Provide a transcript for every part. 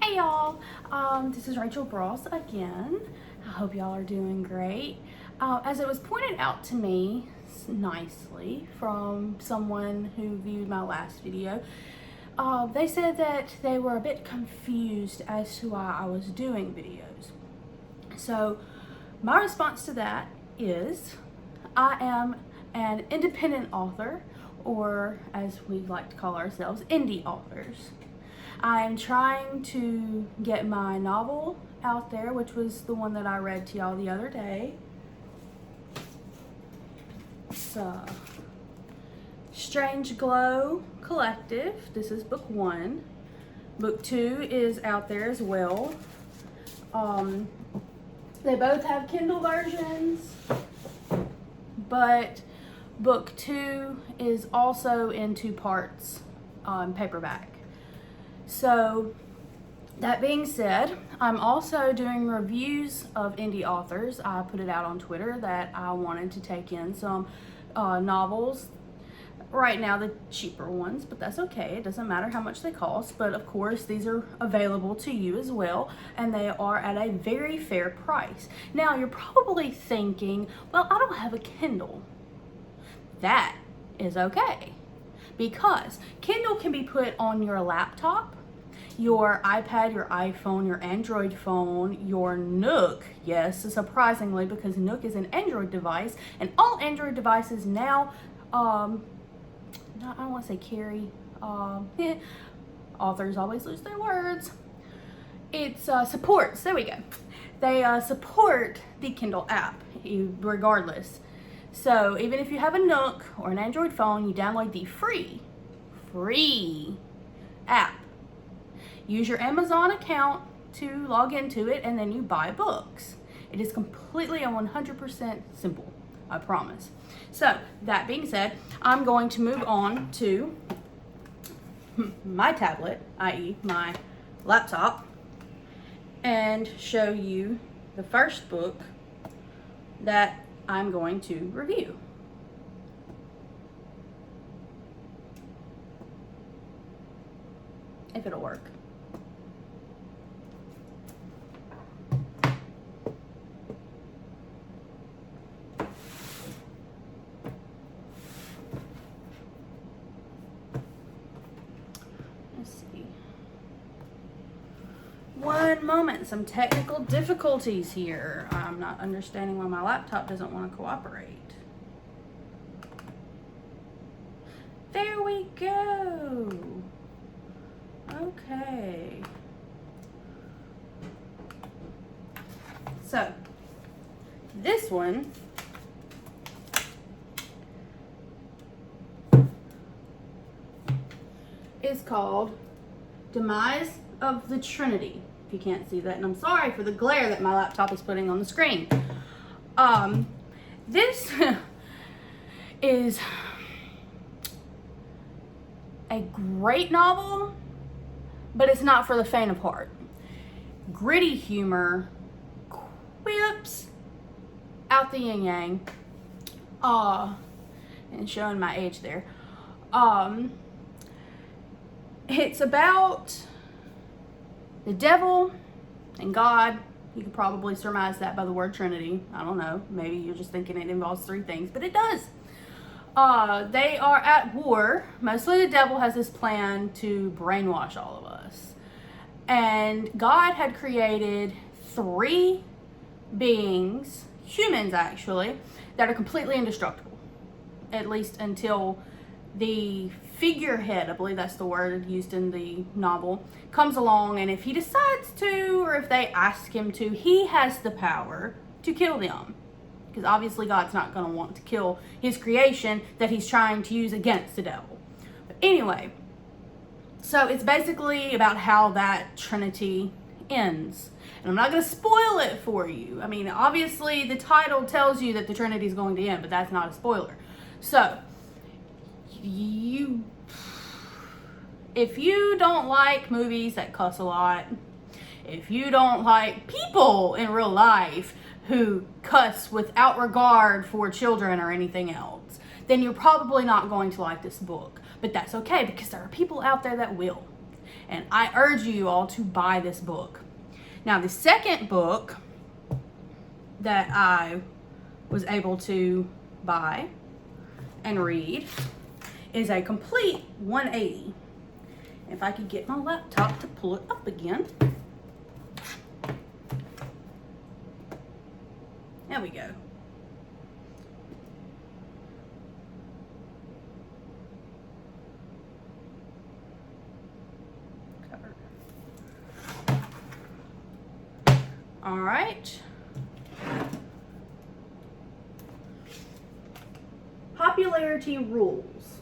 Hey y'all, this is Rachel Bross again. I hope y'all are doing great. As it was pointed out to me nicely from someone who viewed my last video, they said that they were a bit confused as to why I was doing videos. So my response to that is I am an independent author, or as we like to call ourselves, indie authors. I'm trying to get my novel out there, which was the one that I read to y'all the other day. It's Strange Glow Collective. This is book 1. Book 2 is out there as well. They both have Kindle versions, but book 2 is also in 2 parts paperback. So that being said, I'm also doing reviews of indie authors. I put it out on Twitter that I wanted to take in some novels. Right now the cheaper ones, but that's okay. It doesn't matter how much they cost. But of course these are available to you as well, and they are at a very fair price. Now you're probably thinking, well, I don't have a Kindle. That is okay, because Kindle can be put on your laptop, your iPad, your iPhone, your Android phone, your Nook. Yes, surprisingly, because Nook is an Android device, and all Android devices now, I don't want to say carry, authors always lose their words. It's supports, there we go. They support the Kindle app, regardless. So even if you have a Nook or an Android phone, you download the free app. Use your Amazon account to log into it, and then you buy books. It is completely and 100% simple, I promise. So that being said, I'm going to move on to my tablet, i.e. my laptop, and show you the first book that I'm going to review. If it'll work. Let's see. One moment, some technical difficulties here. I'm not understanding why my laptop doesn't want to cooperate. There we go. Okay. So, this one is called Demise of the Trinity. If you can't see that, and I'm sorry for the glare that my laptop is putting on the screen. This is a great novel, but it's not for the faint of heart. Gritty humor, quips out the yin yang, and showing my age there. It's about the devil and God. You could probably surmise that by the word Trinity. I don't know. Maybe you're just thinking it involves 3 things, but it does. They are at war. Mostly the devil has this plan to brainwash all of us. And God had created 3 beings, humans actually, that are completely indestructible. At least until the figurehead, I believe that's the word used in the novel, comes along, and if he decides to, or if they ask him to, he has the power to kill them. Because obviously God's not going to want to kill his creation that he's trying to use against the devil. But anyway, so it's basically about how that Trinity ends. And I'm not going to spoil it for you. I mean, obviously the title tells you that the Trinity is going to end, but that's not a spoiler. So, if you don't like movies that cuss a lot, if you don't like people in real life who cuss without regard for children or anything else, then you're probably not going to like this book. But that's okay, because there are people out there that will. And I urge you all to buy this book. Now, the second book that I was able to buy and read is a complete 180. If I could get my laptop to pull it up again. There we go. Cover. All right. Popularity rules.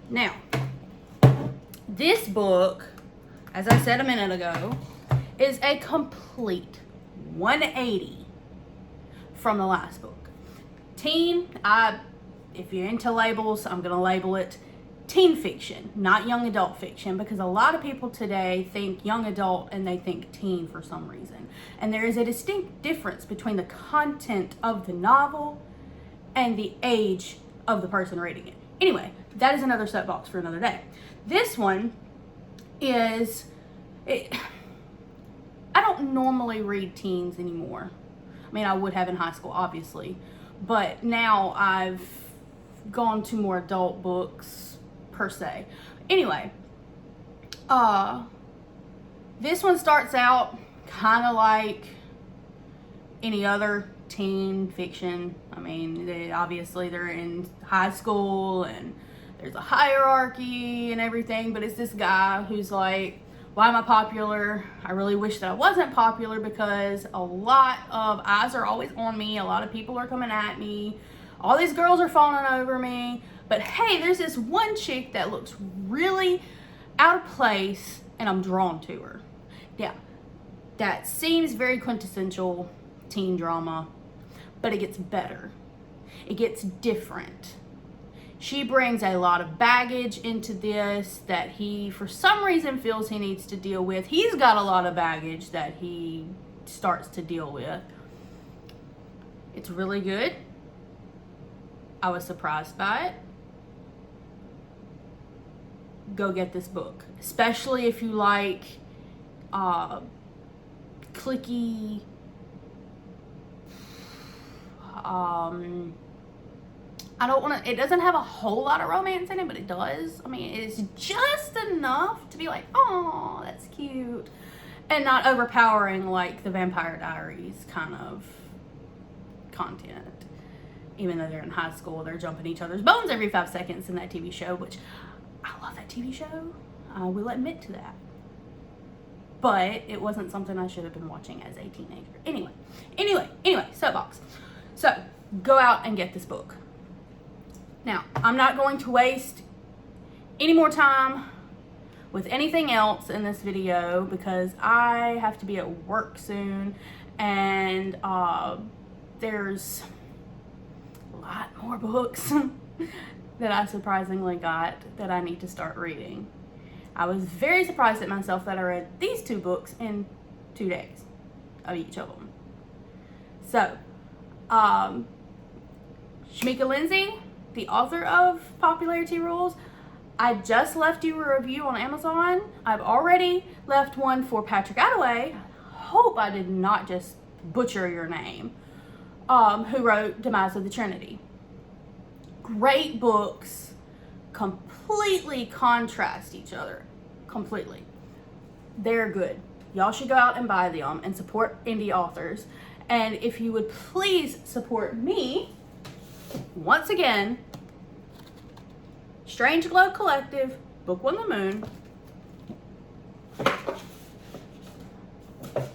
Now, this book, as I said a minute ago, is a complete 180 from the last book. Teen, if you're into labels, I'm going to label it teen fiction, not young adult fiction, because a lot of people today think young adult and they think teen for some reason. And there is a distinct difference between the content of the novel and the age of the person reading it. Anyway, that is another soapbox for another day. This one is, I don't normally read teens anymore. I mean, I would have in high school, obviously, but now I've gone to more adult books per se. Anyway, this one starts out kind of like any other teen fiction. I mean, obviously they're in high school and there's a hierarchy and everything, but it's this guy who's like, why am I popular? I really wish that I wasn't popular because a lot of eyes are always on me. A lot of people are coming at me. All these girls are falling over me. But hey, there's this one chick that looks really out of place and I'm drawn to her. Yeah, that seems very quintessential teen drama, but it gets better. It gets different. She brings a lot of baggage into this that he, for some reason, feels he needs to deal with. He's got a lot of baggage that he starts to deal with. It's really good. I was surprised by it. Go get this book, especially if you like cliquey, I don't want to, it doesn't have a whole lot of romance in it, but it does. I mean, it's just enough to be like, oh, that's cute. And not overpowering like the Vampire Diaries kind of content. Even though they're in high school, they're jumping each other's bones every 5 seconds in that TV show, which I love that TV show. I will admit to that. But it wasn't something I should have been watching as a teenager. Anyway, soapbox. So, go out and get this book. Now, I'm not going to waste any more time with anything else in this video because I have to be at work soon and there's a lot more books that I surprisingly got that I need to start reading. I was very surprised at myself that I read these 2 books in 2 days of each of them. So, Shamika Lindsay, the author of Popularity Rules, I just left you a review on Amazon. I've already left one for Patrick Attaway. I hope I did not just butcher your name. Who wrote Demise of the Trinity. Great books, completely contrast each other. Completely. They're good. Y'all should go out and buy them and support indie authors. And if you would please support me, once again, Strange Glow Collective, Book One the Moon.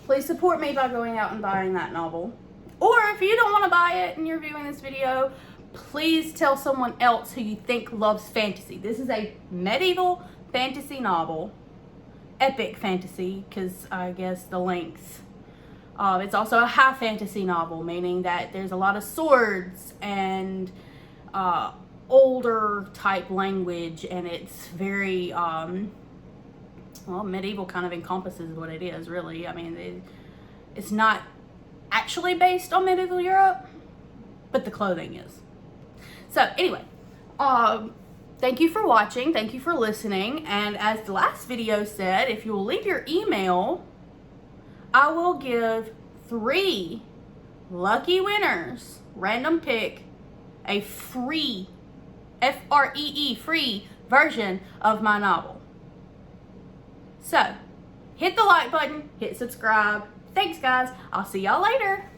Please support me by going out and buying that novel. Or if you don't want to buy it and you're viewing this video, please tell someone else who you think loves fantasy. This is a medieval fantasy novel. Epic fantasy, because I guess the length. It's also a high fantasy novel, meaning that there's a lot of swords and older type language, and it's very, well, medieval kind of encompasses what it is, really. I mean, it's not actually based on medieval Europe, but the clothing is. So, anyway, Thank you for watching. Thank you for listening. And as the last video said, if you will leave your email, I will give 3 lucky winners, random pick, a free, F-R-E-E, free version of my novel. So, hit the like button, hit subscribe. Thanks, guys. I'll see y'all later.